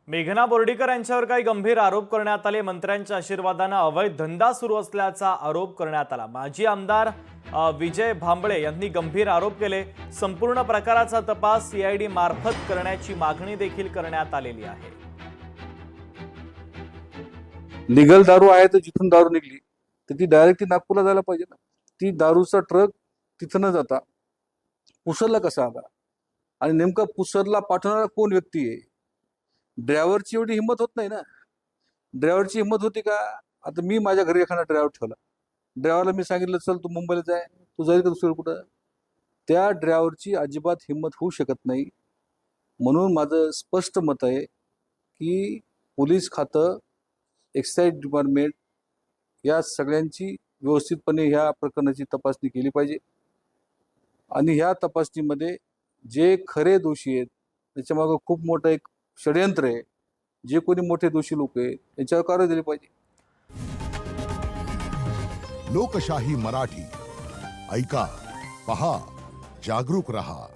मेघना बोर्डीकर यांच्यावर काही गंभीर आरोप करण्यात आले। मंत्र्यांच्या आशीर्वादाने अवैध धंदा सुरू असल्याचा आरोप करण्यात आला। माजी आमदार विजय भांबळे यांनी गंभीर आरोप केले। संपूर्ण प्रकाराचा तपास सीआयडी मार्फत करण्याची मागणी देखील करण्यात आलेली आहे। लीगल दारू आहे तर जिथून दारू निघली तर ती डायरेक्ट नागपूरला जायला पाहिजे ना। ती दारूचा ट्रक तिथं न जाता पुसरला कसा आला आणि नेमका पुसरला पाठवणारा कोण व्यक्ती आहे? ड्रायव्हरची एवढी हिंमत होत नाही ना। ड्रायव्हरची हिंमत होती का? आता मी माझ्या घरी एखादा ड्रायव्हर ठेवला, ड्रायव्हरला मी सांगितलं चल तू मुंबईला जाय, तू जाईल का दुसरीकडे कुठं? त्या ड्रायव्हरची अजिबात हिंमत होऊ शकत नाही। म्हणून माझं स्पष्ट मत आहे की पोलीस खातं, एक्साइज डिपार्टमेंट या सगळ्यांची व्यवस्थितपणे ह्या प्रकरणाची तपासणी केली पाहिजे आणि ह्या तपासणीमध्ये जे खरे दोषी आहेत त्याच्यामागे खूप मोठं एक षडयंत्र आहे। जे कोणी मोठे दोषी लोक आहेत त्यांच्यावर कारवाई झाली पाहिजे। लोकशाही मराठी ऐका, पहा, जागरूक रहा।